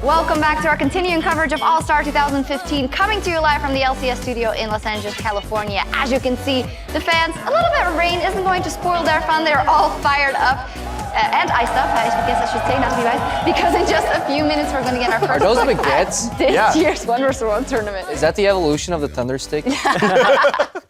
Welcome back to our continuing coverage of All-Star 2015, coming to you live from the LCS studio in Los Angeles, California. As you can see, the fans, a little bit of rain isn't going to spoil their fun. They're all fired up. And iced up, I guess I should say, not to be biased, because in just a few minutes we're going to get our first Are those baguettes? this year's 1v1 tournament. Is that the evolution of the Thunder Stick? That's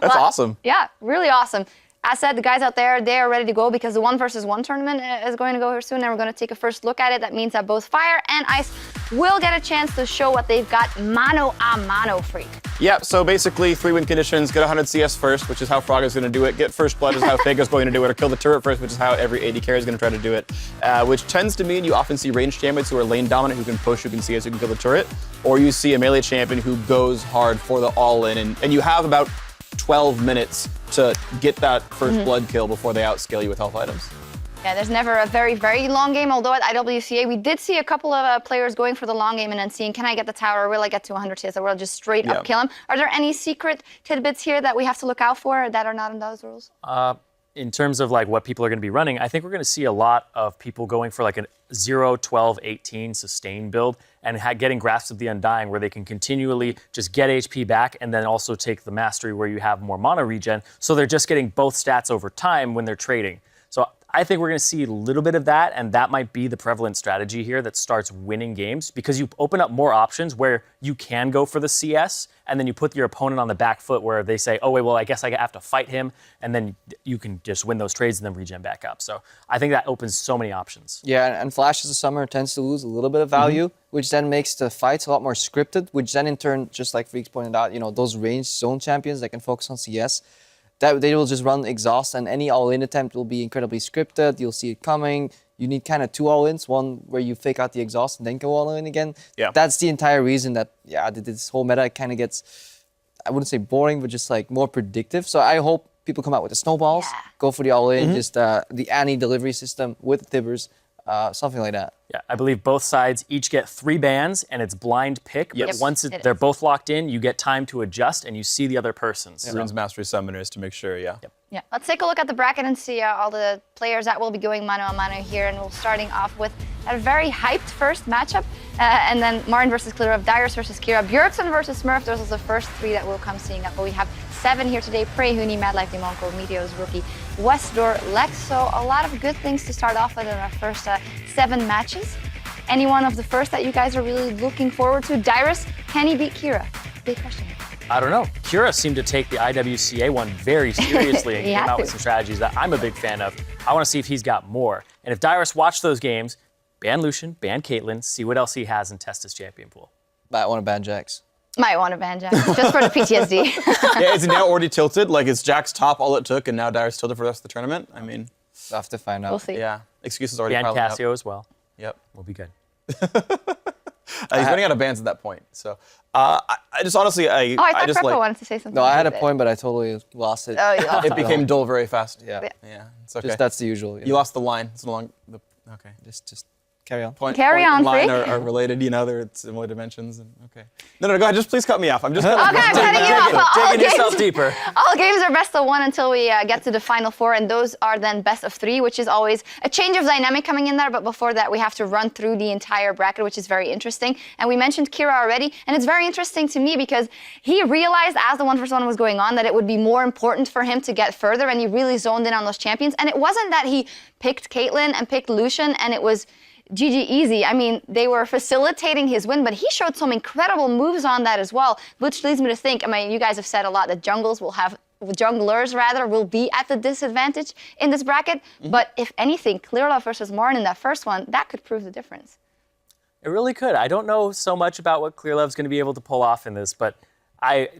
awesome. Yeah, really awesome. As said, the guys out there, they are ready to go because the 1v1 tournament is going to go here soon, and we're going to take a first look at it. That means that both Fire and Ice will get a chance to show what they've got mano a mano, Freak. Yeah, so basically 3-win conditions, get 100 CS first, which is how Frog is going to do it. Get first blood is how Fake is going to do it. Or kill the turret first, which is how every AD carry is going to try to do it. Which tends to mean you often see ranged champions who are lane dominant, who can push, who can CS, who can kill the turret. Or you see a melee champion who goes hard for the all-in. And you have about 12 minutes to get that first blood kill before they outscale you with health items. Yeah, there's never a very, very long game, although at IWCA we did see a couple of players going for the long game and then seeing, can I get the tower, or will I get to 100 CS, or will I just straight up kill him? Are there any secret tidbits here that we have to look out for that are not in those rules? In terms of like what people are going to be running, I think we're going to see a lot of people going for like a 0, 12, 18 sustain build and getting Grasp of the Undying where they can continually just get HP back and then also take the Mastery where you have more mana regen. So they're just getting both stats over time when they're trading. So I think we're going to see a little bit of that, and that might be the prevalent strategy here that starts winning games because you open up more options where you can go for the CS, and then you put your opponent on the back foot where they say, oh, wait, well, I guess I have to fight him, and then you can just win those trades and then regen back up. So I think that opens so many options. Yeah, and Flash as a summoner tends to lose a little bit of value, which then makes the fights a lot more scripted, which then in turn, just like Freaks pointed out, you know, those ranged zone champions that can focus on CS, that they will just run exhaust, and any all-in attempt will be incredibly scripted. You'll see it coming. You need kind of 2 all-ins, one where you fake out the exhaust and then go all-in again. Yeah. That's the entire reason that, this whole meta kind of gets, I wouldn't say boring, but just like more predictive. So I hope people come out with the snowballs, go for the all-in, just the Annie delivery system with the Tibbers, something like that. Yeah, I believe both sides each get 3 bans, and it's blind pick. But once they're both locked in, you get time to adjust, and you see the other person's. Everyone's Mastery Summoners to make sure, Yeah, let's take a look at the bracket and see all the players that will be going mano a mano here. And we're starting off with a very hyped first matchup. And then MaRin versus Clearlove, Dyrus versus Kira, Bjergsen versus Smurf. Those are the first 3 that will come seeing up. But we have 7 here today. Prey, Huni, Madlife, Demonko, Meteos, Rookie, Westdoor, Lex. So a lot of good things to start off with in our first 7 matches. Any one of the first that you guys are really looking forward to? Dyrus, can he beat Kira? Big question. I don't know. Kira seemed to take the IWCA one very seriously and came out with some strategies that I'm a big fan of. I want to see if he's got more. And if Dyrus watched those games, ban Lucian, ban Caitlyn, see what else he has and test his champion pool. Might want to ban Jax. Might want to ban Jax, just for the PTSD. Yeah, is he now already tilted? Like, is Jax top all it took and now Dyrus tilted for the rest of the tournament? I mean, We'll have to find out. We'll see. yeah, excuses already Ban piling up. Cassio as well. Yep. We'll be good. He's running out of bans at that point. So I just honestly, I thought just Preppo wanted to say something. No, I had a point, but I totally lost it. Oh, you lost it became dull very fast. Yeah. Yeah, it's okay. Just that's the usual. You lost the line. It's no longer okay. Just carry on. Carry on, and line Freak. are related. You know, they're similar dimensions. And okay. No, go ahead. Just please cut me off. I'm just. Okay, I'm cutting you off. All Digging yourself games, deeper. all games are best of 1 until we get to the final 4, and those are then best of 3, which is always a change of dynamic coming in there. But before that, we have to run through the entire bracket, which is very interesting. And we mentioned Kira already, and it's very interesting to me because he realized as the 1v1 was going on that it would be more important for him to get further, and he really zoned in on those champions. And it wasn't that he picked Caitlyn and picked Lucian, and it was GG easy. I mean, they were facilitating his win, but he showed some incredible moves on that as well, which leads me to think, I mean, you guys have said a lot that junglers will be at the disadvantage in this bracket. But if anything, Clearlove versus MaRin in that first one, that could prove the difference. It really could. I don't know so much about what Clearlove's going to be able to pull off in this, but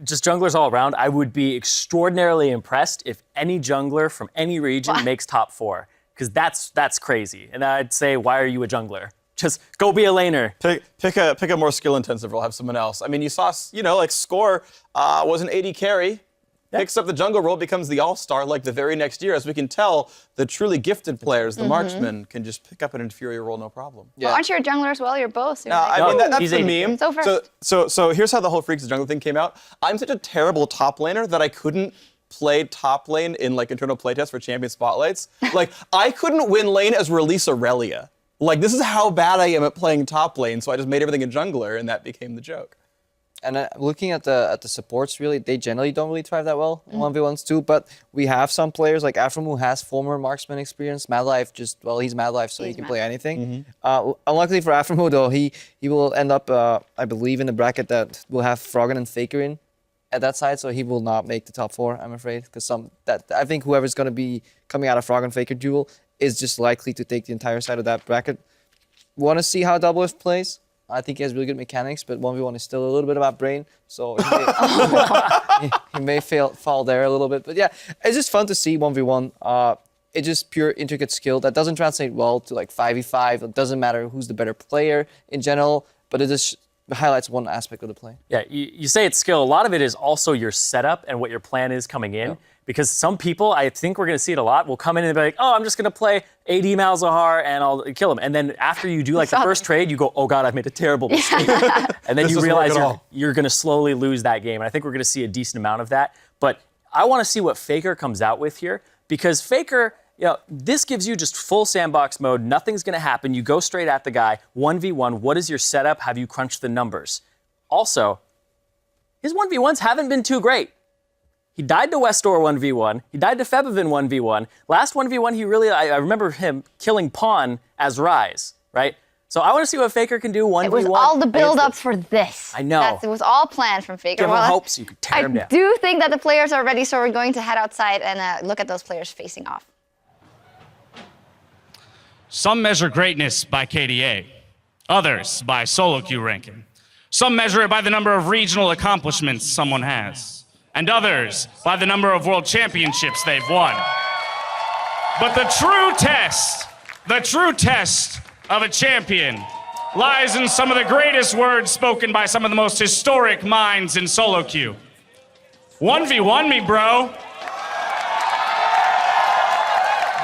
just junglers all around, I would be extraordinarily impressed if any jungler from any region makes top 4. Because that's crazy. And I'd say, why are you a jungler? Just go be a laner. Pick a more skill intensive role. Have someone else. I mean, you saw, like Score was an AD carry. Picks up the jungle role, becomes the all-star like the very next year. As we can tell, the truly gifted players, the marksmen, can just pick up an inferior role, no problem. Yeah. Well, aren't you a jungler as well? You're both. So I mean, that's the meme. So first. So here's how the whole Freaks of Jungle thing came out. I'm such a terrible top laner that I couldn't play top lane in like internal playtests for champion spotlights. Like, I couldn't win lane as Release Aurelia. Like, this is how bad I am at playing top lane, so I just made everything a jungler, and that became the joke. And looking at the supports, really, they generally don't really thrive that well in 1v1s too. But we have some players like Afram who has former marksman experience. Mad Life he's Mad Life, so he can play anything. Unluckily for Afram though, he will end up, I believe, in the bracket that will have Froggen and Faker in at that side, so he will not make the top 4, I'm afraid, because I think whoever's going to be coming out of Froggen Faker duel is just likely to take the entire side of that bracket. Want to see how Doublelift plays? I think he has really good mechanics, but 1v1 is still a little bit about brain, so he may fall there a little bit. But yeah, it's just fun to see 1v1. It's just pure intricate skill that doesn't translate well to like 5v5. It doesn't matter who's the better player in general, but it just highlights one aspect of the play. Yeah, you say it's skill. A lot of it is also your setup and what your plan is coming in. Yeah. Because some people, I think we're going to see it a lot, will come in and be like, oh, I'm just going to play AD Malzahar and I'll kill him. And then after you do like the first trade, you go, oh God, I've made a terrible mistake. And then you realize you're going to slowly lose that game. And I think we're going to see a decent amount of that. But I want to see what Faker comes out with here, because Faker, this gives you just full sandbox mode. Nothing's going to happen. You go straight at the guy. 1v1. What is your setup? Have you crunched the numbers? Also, his 1v1s haven't been too great. He died to Westor 1v1. He died to Febivin 1v1. Last 1v1, I remember him killing Pawn as Ryze, right? So I want to see what Faker can do 1v1. It was all the build-up for this. I know. It was all planned from Faker. Give him hope so you could tear him down. I do think that the players are ready, so we're going to head outside and look at those players facing off. Some measure greatness by KDA, others by solo queue ranking. Some measure it by the number of regional accomplishments someone has, and others by the number of world championships they've won. But the true test of a champion lies in some of the greatest words spoken by some of the most historic minds in solo queue. 1v1 me, bro.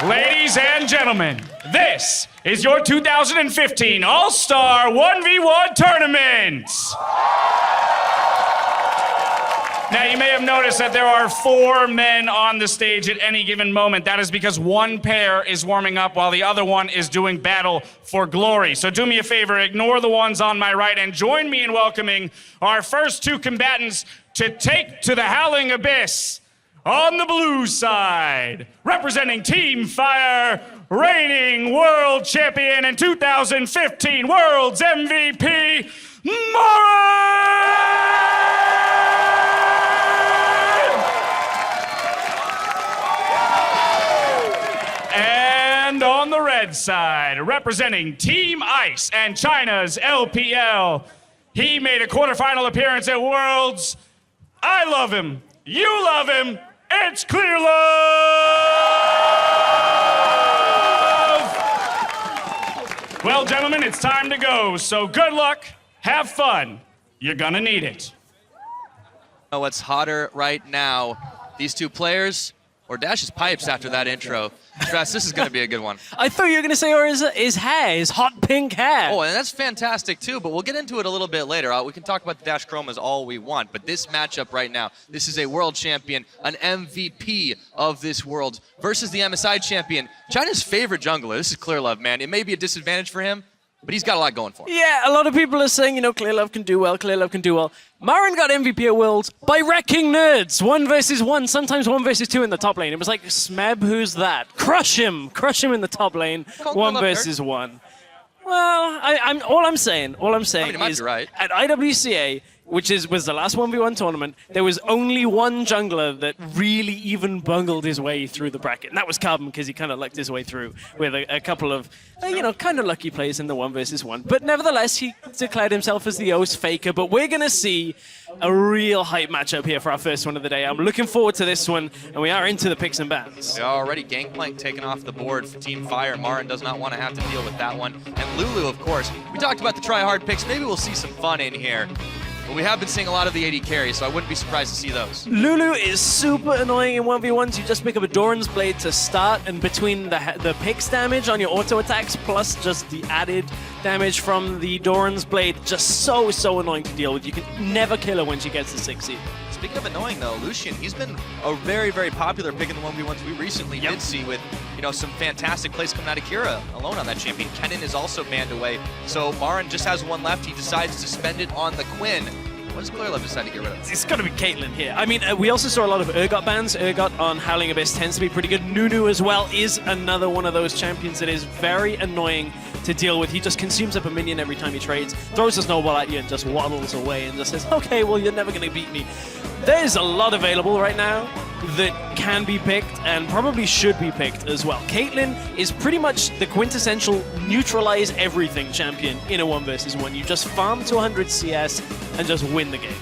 Ladies and gentlemen, this is your 2015 All-Star 1v1 Tournament. Now, you may have noticed that there are 4 men on the stage at any given moment. That is because one pair is warming up while the other one is doing battle for glory. So do me a favor, ignore the ones on my right and join me in welcoming our first 2 combatants to take to the Howling Abyss. On the blue side, representing Team Fire, reigning world champion and 2015 World's MVP, MaRin! And on the red side, representing Team Ice and China's LPL, he made a quarterfinal appearance at Worlds. I love him. You love him. It's Clearlove! Well, gentlemen, it's time to go. So good luck. Have fun. You're gonna need it. What's hotter right now? These 2 players or Dash's pipes after that intro. Stress, this is going to be a good one. I thought you were going to say, or his hair, his hot pink hair. Oh, and that's fantastic too, but we'll get into it a little bit later. We can talk about the Dash Chromas all we want, but this matchup right now, this is a world champion, an MVP of this world versus the MSI champion, China's favorite jungler. This is Clearlove, man. It may be a disadvantage for him, but he's got a lot going for him. Yeah, a lot of people are saying, Clearlove can do well, Clearlove can do well. MaRin got MVP at Worlds by wrecking nerds. 1 versus 1, sometimes 1 versus 2 in the top lane. It was like, Smeb, who's that? Crush him in the top lane. 1 versus 1. Well, all I'm saying is right. At IWCA, which was the last 1v1 tournament, there was only one jungler that really even bungled his way through the bracket. And that was Carbon, because he kind of lucked his way through with a couple of, kind of lucky plays in the 1 versus 1. But nevertheless, he declared himself as the O's Faker. But we're going to see a real hype matchup here for our first one of the day. I'm looking forward to this one, and we are into the picks and bans. Already Gangplank taken off the board for Team Fire. MaRin does not want to have to deal with that one. And Lulu, of course. We talked about the try-hard picks. Maybe we'll see some fun in here. But we have been seeing a lot of the AD carries, so I wouldn't be surprised to see those. Lulu is super annoying in 1v1s. You just pick up a Doran's Blade to start, and between the picks damage on your auto attacks plus just the added damage from the Doran's Blade, just so annoying to deal with. You can never kill her when she gets to 6 seed. Speaking of annoying, though, Lucian, he's been a very, very popular pick in the 1v1s we recently did see with some fantastic plays coming out of Kira alone on that champion. Kennen is also banned away. So MaRin just has one left. He decides to spend it on the Quinn. What does Clearlove decide to get rid of? It's got to be Caitlyn here. I mean, we also saw a lot of Urgot bans. Urgot on Howling Abyss tends to be pretty good. Nunu as well is another one of those champions that is very annoying to deal with. He just consumes up a minion every time he trades, throws a snowball at you and just waddles away and just says, okay, well, you're never going to beat me. There's a lot available right now that can be picked and probably should be picked as well. Caitlyn is pretty much the quintessential neutralize everything champion in a 1v1. You just farm to 100 CS and just win the game.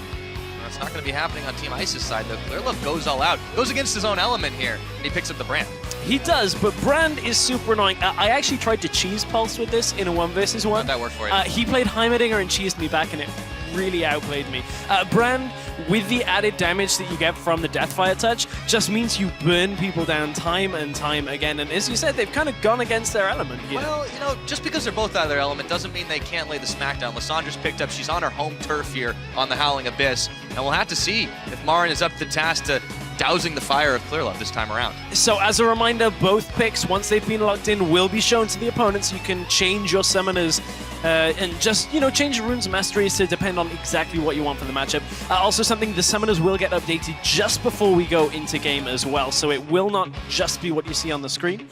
That's not going to be happening on Team Ice's side, though. Clearlove goes all out, goes against his own element here, and he picks up the brand. He does, but Brand is super annoying. I actually tried to cheese pulse with this in a 1v1. How'd that work for you? He played Heimerdinger and cheesed me back, and it really outplayed me. Brand, with the added damage that you get from the Deathfire touch, just means you burn people down time and time again. And as you said, they've kind of gone against their element here. Well, just because they're both out of their element doesn't mean they can't lay the smackdown. Lissandra's picked up. She's on her home turf here on the Howling Abyss. And we'll have to see if MaRin is up to the task to dousing the fire of Clearlove this time around. So as a reminder, both picks, once they've been locked in, will be shown to the opponents. You can change your summoners and just, change your runes and masteries to depend on exactly what you want for the matchup. Also something, the summoners will get updated just before we go into game as well, so it will not just be what you see on the screen.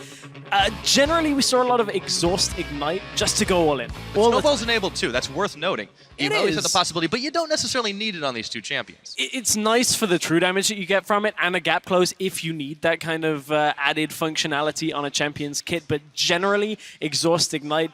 Generally, we saw a lot of Exhaust Ignite just to go all in. Snowball's enabled too, that's worth noting. You always have the is. possibility, but you don't necessarily need it on these two champions. It's nice for the true damage that you get from it and a gap close if you need that kind of added functionality on a champion's kit, but generally, Exhaust Ignite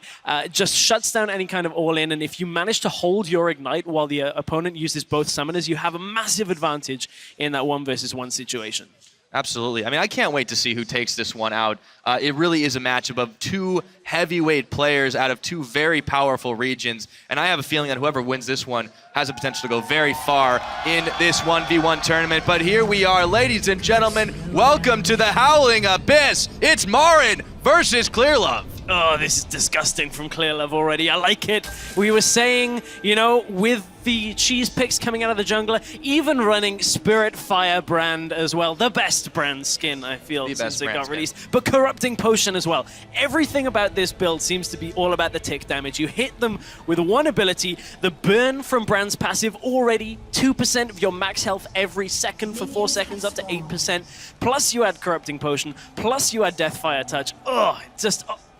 just shuts down any kind of all-in, and if you manage to hold your Ignite while the opponent uses both summoners, you have a massive advantage in that 1v1 situation. Absolutely. I mean, I can't wait to see who takes this one out. It really is a matchup of two heavyweight players out of two very powerful regions, and I have a feeling that whoever wins this one has the potential to go very far in this 1v1 tournament. But here we are, ladies and gentlemen. Welcome to the Howling Abyss. It's MaRin versus Clearlove. Oh, this is disgusting from Clearlove already. I like it. We were saying, with the cheese picks coming out of the jungler, even running Spirit Fire Brand as well. The best Brand skin, I feel, since it got released. But Corrupting Potion as well. Everything about this build seems to be all about the tick damage. You hit them with one ability, the burn from Brand's passive, already 2% of your max health every second for 4 seconds, up to 8%. Plus you add Corrupting Potion, plus you add Deathfire Touch.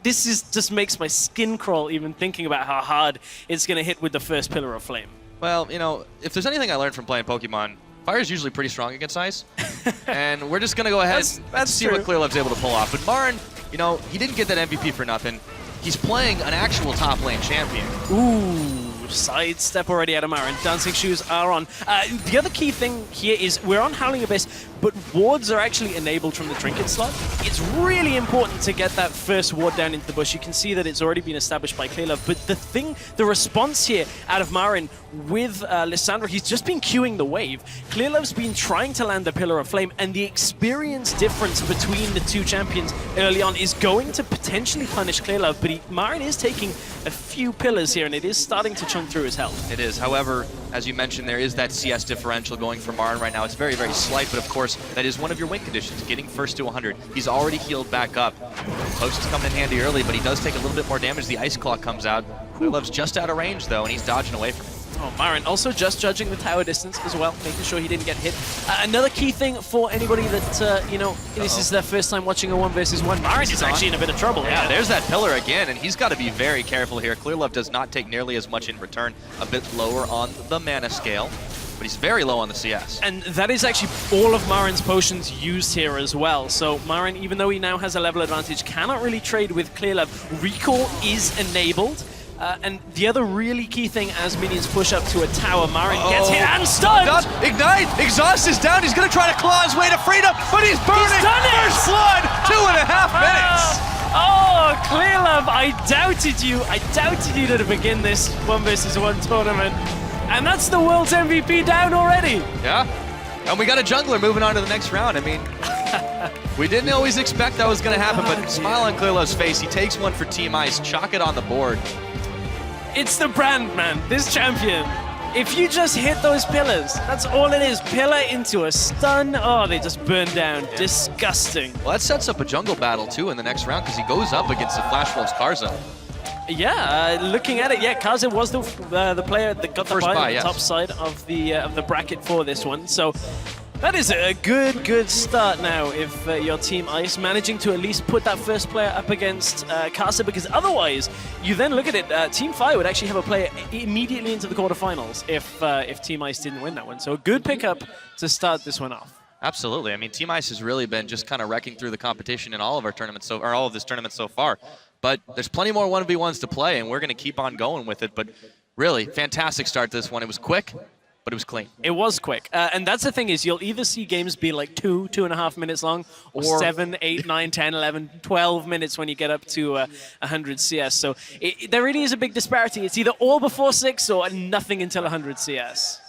This just makes my skin crawl even thinking about how hard it's going to hit with the first Pillar of Flame. Well, if there's anything I learned from playing Pokemon, fire is usually pretty strong against ice. And we're just going to go ahead and see what Clearlove's able to pull off. But MaRin, he didn't get that MVP for nothing. He's playing an actual top lane champion. Ooh, sidestep already out of MaRin. Dancing Shoes are on. The other key thing here is we're on Howling Abyss, but wards are actually enabled from the trinket slot. It's really important to get that first ward down into the bush. You can see that it's already been established by Clearlove, but the response here out of MaRin with Lissandra, he's just been queuing the wave. Clearlove's been trying to land the Pillar of Flame, and the experience difference between the two champions early on is going to potentially punish Clearlove, but MaRin is taking a few pillars here, and it is starting to chunk through his health. It is. However, as you mentioned, there is that CS differential going for MaRin right now. It's very, very slight, but of course, that is one of your win conditions, getting first to 100. He's already healed back up. Post is coming in handy early, but he does take a little bit more damage. The Ice Claw comes out. Clearlove's just out of range, though, and he's dodging away from it. Oh, MaRin also just judging the tower distance as well, making sure he didn't get hit. Another key thing for anybody that, this is their first time watching a 1v1, MaRin is actually in a bit of trouble. Yeah, there's that pillar again, and he's got to be very careful here. Clearlove does not take nearly as much in return, a bit lower on the mana scale, but he's very low on the CS. And that is actually all of MaRin's potions used here as well. So MaRin, even though he now has a level advantage, cannot really trade with Clearlove. Recall is enabled. And the other really key thing as minions push up to a tower, MaRin gets hit and stunned! Ignite! Exhaust is down, he's gonna try to claw his way to freedom, but he's burning! He's done it! First blood! 2.5 minutes! Oh, Clearlove, I doubted you. I doubted you to begin this 1v1 tournament. And that's the world's MVP down already. Yeah, and we got a jungler moving on to the next round. I mean, we didn't always expect that was gonna happen, but smile on Clearlove's face. He takes one for Team Ice, chalk it on the board. It's the brand, man. This champion. If you just hit those pillars, that's all it is. Pillar into a stun. Oh, they just burn down. Disgusting. Well, that sets up a jungle battle too in the next round because he goes up against the Flash Wolves Karza. Yeah, looking at it, yeah, Karza was the player that got the First buy buy, on the yes. top side of the bracket for this one. So that is a good start now if your Team Ice managing to at least put that first player up against Karza, because otherwise you then look at it, Team Fire would actually have a player immediately into the quarterfinals if Team Ice didn't win that one. So a good pickup to start this one off. Absolutely. I mean, Team Ice has really been just kind of wrecking through the competition in all of our tournaments, or all of this tournament so far. But there's plenty more 1v1s to play, and we're going to keep on going with it. But really, fantastic start to this one. It was quick, but it was clean. It was quick. And that's the thing is you'll either see games be like 2.5 minutes long, or 7, 8, 9, 10, 11, 12 minutes when you get up to 100 CS. So there really is a big disparity. It's either all before 6 or nothing until 100 CS.